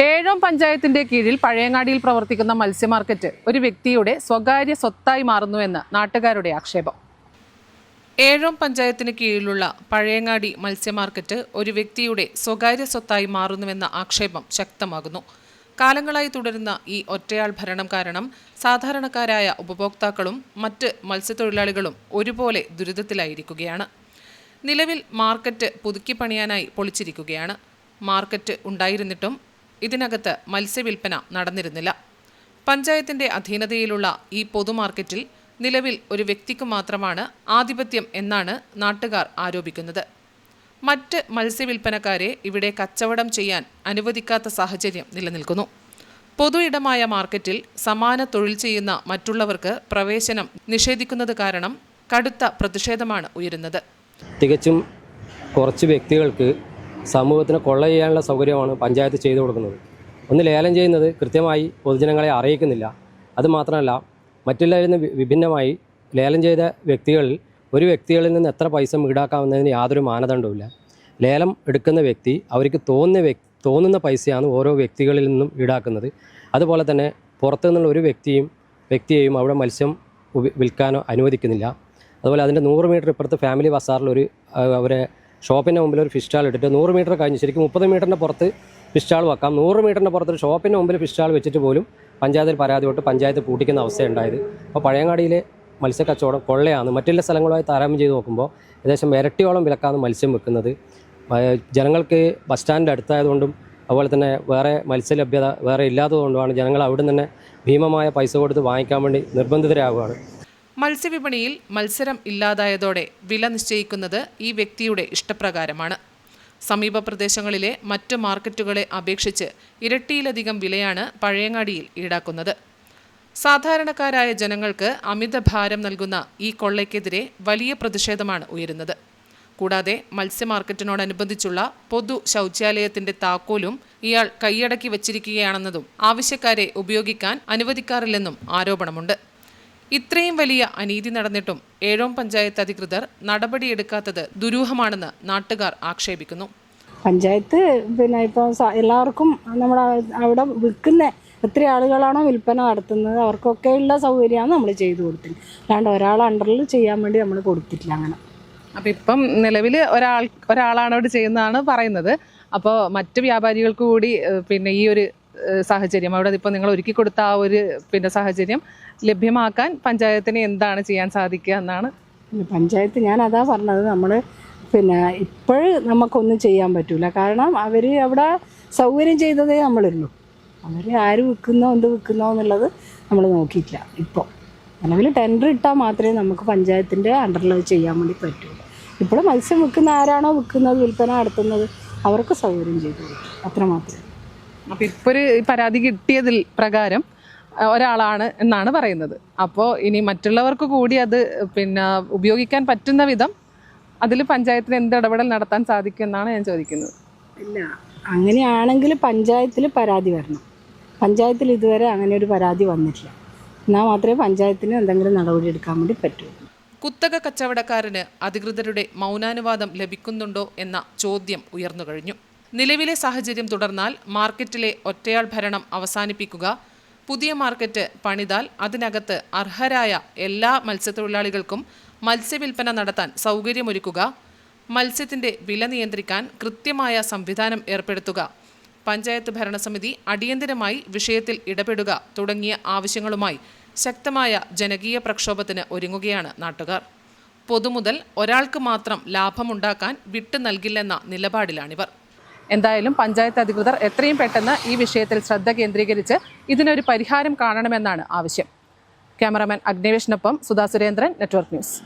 ഏഴോം പഞ്ചായത്തിന്റെ കീഴിൽ പഴയങ്ങാടിയിൽ പ്രവർത്തിക്കുന്ന മത്സ്യമാർക്കറ്റ് ഒരു വ്യക്തിയുടെ സ്വകാര്യ സ്വത്തായി മാറുന്നുവെന്ന് നാട്ടുകാരുടെ ആക്ഷേപം. ഏഴോം പഞ്ചായത്തിന് കീഴിലുള്ള പഴയങ്ങാടി മത്സ്യമാർക്കറ്റ് ഒരു വ്യക്തിയുടെ സ്വകാര്യ സ്വത്തായി മാറുന്നുവെന്ന ആക്ഷേപം ശക്തമാകുന്നു. കാലങ്ങളായി തുടരുന്ന ഈ ഒറ്റയാൾ ഭരണം കാരണം സാധാരണക്കാരായ ഉപഭോക്താക്കളും മറ്റ് മത്സ്യത്തൊഴിലാളികളും ഒരുപോലെ ദുരിതത്തിലായിരിക്കുകയാണ്. നിലവിൽ മാർക്കറ്റ് പുതുക്കിപ്പണിയാനായി പൊളിച്ചിരിക്കുകയാണ്. മാർക്കറ്റ് ഉണ്ടായിരുന്നിട്ടും ഇതിനകത്ത് മത്സ്യവില്പന നടന്നിരുന്നില്ല. പഞ്ചായത്തിന്റെ അധീനതയിലുള്ള ഈ പൊതുമാർക്കറ്റിൽ നിലവിൽ ഒരു വ്യക്തിക്ക് മാത്രമാണ് ആധിപത്യം എന്നാണ് നാട്ടുകാർ ആരോപിക്കുന്നത്. മറ്റ് മത്സ്യവില്പനക്കാരെ ഇവിടെ കച്ചവടം ചെയ്യാൻ അനുവദിക്കാത്ത സാഹചര്യം നിലനിൽക്കുന്നു. പൊതു ഇടമായ മാർക്കറ്റിൽ സമാന തൊഴിൽ ചെയ്യുന്ന മറ്റുള്ളവർക്ക് പ്രവേശനം നിഷേധിക്കുന്നത് കാരണം കടുത്ത പ്രതിഷേധമാണ് ഉയരുന്നത്. തികച്ചും കുറച്ച് വ്യക്തികൾക്ക് സമൂഹത്തിന് കൊള്ള ചെയ്യാനുള്ള സൗകര്യമാണ് പഞ്ചായത്ത് ചെയ്തു കൊടുക്കുന്നത്. ഒന്ന് ലേലം ചെയ്യുന്നത് കൃത്യമായി പൊതുജനങ്ങളെ അറിയിക്കുന്നില്ല. അതുമാത്രമല്ല, മറ്റുള്ളവരിൽ നിന്ന് വിഭിന്നമായി ലേലം ചെയ്ത വ്യക്തികളിൽ ഒരു വ്യക്തികളിൽ നിന്ന് എത്ര പൈസ ഈടാക്കാവുന്നതിന് യാതൊരു മാനദണ്ഡവുമില്ല. ലേലം എടുക്കുന്ന വ്യക്തി അവർക്ക് തോന്നുന്ന പൈസയാണ് ഓരോ വ്യക്തികളിൽ നിന്നും ഈടാക്കുന്നത്. അതുപോലെ തന്നെ പുറത്തു നിന്നുള്ള ഒരു വ്യക്തിയെയും അവിടെ മത്സ്യം വിൽക്കാനോ അനുവദിക്കുന്നില്ല. അതുപോലെ അതിൻ്റെ 100 മീറ്റർ ഇപ്പുറത്ത് ഫാമിലി ബസാറിൽ അവരെ ഷോപ്പിൻ്റെ മുമ്പിൽ ഒരു ഫിഷ് സ്റ്റാൾ ഇട്ടിട്ട് 100 മീറ്റർ കഴിഞ്ഞ് ശരിക്കും 30 മീറ്ററിൻ്റെ പുറത്ത് ഫിഷ് സ്റ്റാൾ വെക്കാം. 100 മീറ്ററിൻ്റെ പുറത്ത് ഷോപ്പിൻ്റെ മുമ്പിൽ ഫിഷ് സ്റ്റാൾ വെച്ചിട്ട് പോലും പഞ്ചായത്തിൽ പരാതി തൊട്ട് പഞ്ചായത്ത് പൂട്ടിക്കുന്ന അവസ്ഥയുണ്ടായത്. അപ്പോൾ പഴയങ്ങാടിയിലെ മത്സ്യക്കച്ചവടം കൊള്ളയാണ്. മറ്റുള്ള സ്ഥലങ്ങളുമായി താരതമ്യം ചെയ്ത് നോക്കുമ്പോൾ ഏകദേശം ഇരട്ടിയോളം വിലക്കാണ് മത്സ്യം വെക്കുന്നത്. ജനങ്ങൾക്ക് ബസ് സ്റ്റാൻഡിൻ്റെ അടുത്തായതുകൊണ്ടും അതുപോലെ തന്നെ വേറെ മത്സ്യലഭ്യത വേറെ ഇല്ലാത്തതുകൊണ്ടുമാണ് ജനങ്ങൾ അവിടെ തന്നെ ഭീമമായ പൈസ കൊടുത്ത് വാങ്ങിക്കാൻ വേണ്ടി നിർബന്ധിതരാകുകയാണ്. മത്സ്യവിപണിയിൽ മത്സരം ഇല്ലാതായതോടെ വില നിശ്ചയിക്കുന്നത് ഈ വ്യക്തിയുടെ ഇഷ്ടപ്രകാരമാണ്. സമീപ പ്രദേശങ്ങളിലെ മറ്റ് മാർക്കറ്റുകളെ അപേക്ഷിച്ച് ഇരട്ടിയിലധികം വിലയാണ് പഴയങ്ങാടിയിൽ ഈടാക്കുന്നത്. സാധാരണക്കാരായ ജനങ്ങൾക്ക് അമിത ഭാരം നൽകുന്ന ഈ കൊള്ളയ്ക്കെതിരെ വലിയ പ്രതിഷേധമാണ് ഉയരുന്നത്. കൂടാതെ മത്സ്യമാർക്കറ്റിനോടനുബന്ധിച്ചുള്ള പൊതു ശൗചാലയത്തിന്റെ താക്കോലും ഇയാൾ കൈയടക്കി വച്ചിരിക്കുകയാണെന്നതും ആവശ്യക്കാരെ ഉപയോഗിക്കാൻ അനുവദിക്കാറില്ലെന്നും ആരോപണമുണ്ട്. ഇത്രയും വലിയ അനീതി നടന്നിട്ടും ഏഴോം പഞ്ചായത്ത് അധികൃതർ നടപടിയെടുക്കാത്തത് ദുരൂഹമാണെന്ന് നാട്ടുകാർ ആക്ഷേപിക്കുന്നു. പഞ്ചായത്ത് ഇപ്പോൾ എല്ലാവർക്കും നമ്മുടെ അവിടെ വിൽക്കുന്ന എത്ര ആളുകളാണോ വിൽപ്പന നടത്തുന്നത് അവർക്കൊക്കെയുള്ള സൗകര്യമാണ് നമ്മൾ ചെയ്തു കൊടുത്തില്ല. അല്ലാണ്ട് ഒരാളെ അണ്ടറിൽ ചെയ്യാൻ വേണ്ടി നമ്മൾ കൊടുത്തിട്ടില്ല. അങ്ങനെ അപ്പം ഇപ്പം നിലവിൽ ഒരാളാണ് അവിടെ ചെയ്യുന്നതാണ് പറയുന്നത്. അപ്പോൾ മറ്റ് വ്യാപാരികൾക്ക് കൂടി ഈ ഒരു സാഹചര്യം അവിടെ ഇപ്പോൾ നിങ്ങൾ ഒരുക്കി കൊടുത്ത ആ ഒരു സാഹചര്യം ലഭ്യമാക്കാൻ പഞ്ചായത്തിന് എന്താണ് ചെയ്യാൻ സാധിക്കുക എന്നാണ് പഞ്ചായത്ത്. ഞാൻ അതാ പറഞ്ഞത്, നമ്മൾ ഇപ്പോഴും നമുക്കൊന്നും ചെയ്യാൻ പറ്റില്ല. കാരണം അവർ അവിടെ സൗകര്യം ചെയ്തതേ നമ്മളുള്ളൂ. അവർ ആര് വിൽക്കുന്നോ എന്ത് വിൽക്കുന്നോ എന്നുള്ളത് നമ്മൾ നോക്കിയിട്ടില്ല. ഇപ്പോൾ നിലവിൽ ടെൻഡർ ഇട്ടാൽ മാത്രമേ നമുക്ക് പഞ്ചായത്തിൻ്റെ അണ്ടറിൽ ചെയ്യാൻ വേണ്ടി പറ്റുള്ളൂ. ഇപ്പോൾ മത്സ്യം വിൽക്കുന്ന ആരാണോ വിൽക്കുന്നത് വിൽപ്പന നടത്തുന്നത് അവർക്ക് സൗകര്യം ചെയ്തു കൊടുക്കും, അത്രമാത്രം. അപ്പോൾ ഇപ്പോൾ ഒരു പരാതി കിട്ടിയതിൽ പ്രകാരം ഒരാളാണ് എന്നാണ് പറയുന്നത്. അപ്പോൾ ഇനി മറ്റുള്ളവർക്ക് കൂടി അത് ഉപയോഗിക്കാൻ പറ്റുന്ന വിധം അതിൽ പഞ്ചായത്തിന് എന്ത് ഇടപെടൽ നടത്താൻ സാധിക്കും എന്നാണ് ഞാൻ ചോദിക്കുന്നത്. ഇല്ല, അങ്ങനെയാണെങ്കിൽ പഞ്ചായത്തിൽ പരാതി വരണം. പഞ്ചായത്തിൽ ഇതുവരെ അങ്ങനെ ഒരു പരാതി വന്നിട്ടില്ല. എന്നാൽ മാത്രമേ പഞ്ചായത്തിന് എന്തെങ്കിലും നടപടി എടുക്കാൻ വേണ്ടി പറ്റൂ. കുത്തക കച്ചവടക്കാരന് അധികൃതരുടെ മൗനാനുവാദം ലഭിക്കുന്നുണ്ടോ എന്ന ചോദ്യം ഉയർന്നു കഴിഞ്ഞു. നിലവിലെ സാഹചര്യം തുടർന്നാൽ മാർക്കറ്റിലെ ഒറ്റയാൾ ഭരണം അവസാനിപ്പിക്കുക, പുതിയ മാർക്കറ്റ് പണിതാൽ അതിനകത്ത് അർഹരായ എല്ലാ മത്സ്യത്തൊഴിലാളികൾക്കും മത്സ്യവില്പന നടത്താൻ സൗകര്യമൊരുക്കുക, മത്സ്യത്തിന്റെ വില നിയന്ത്രിക്കാൻ കൃത്യമായ സംവിധാനം ഏർപ്പെടുത്തുക, പഞ്ചായത്ത് ഭരണസമിതി അടിയന്തരമായി വിഷയത്തിൽ ഇടപെടുക തുടങ്ങിയ ആവശ്യങ്ങളുമായി ശക്തമായ ജനകീയ പ്രക്ഷോഭത്തിന് ഒരുങ്ങുകയാണ് നാട്ടുകാർ. പൊതുമുതൽ ഒരാൾക്ക് മാത്രം ലാഭമുണ്ടാക്കാൻ വിട്ടു നൽകില്ലെന്ന നിലപാടിലാണിവർ. എന്തായാലും പഞ്ചായത്ത് അധികൃതർ എത്രയും പെട്ടെന്ന് ഈ വിഷയത്തിൽ ശ്രദ്ധ കേന്ദ്രീകരിച്ച് ഇതിനൊരു പരിഹാരം കാണണമെന്നാണ് ആവശ്യം. ക്യാമറാമാൻ അഗ്നേഷിനൊപ്പം സുധാ സുരേന്ദ്രൻ, നെറ്റ്വർക്ക് ന്യൂസ്.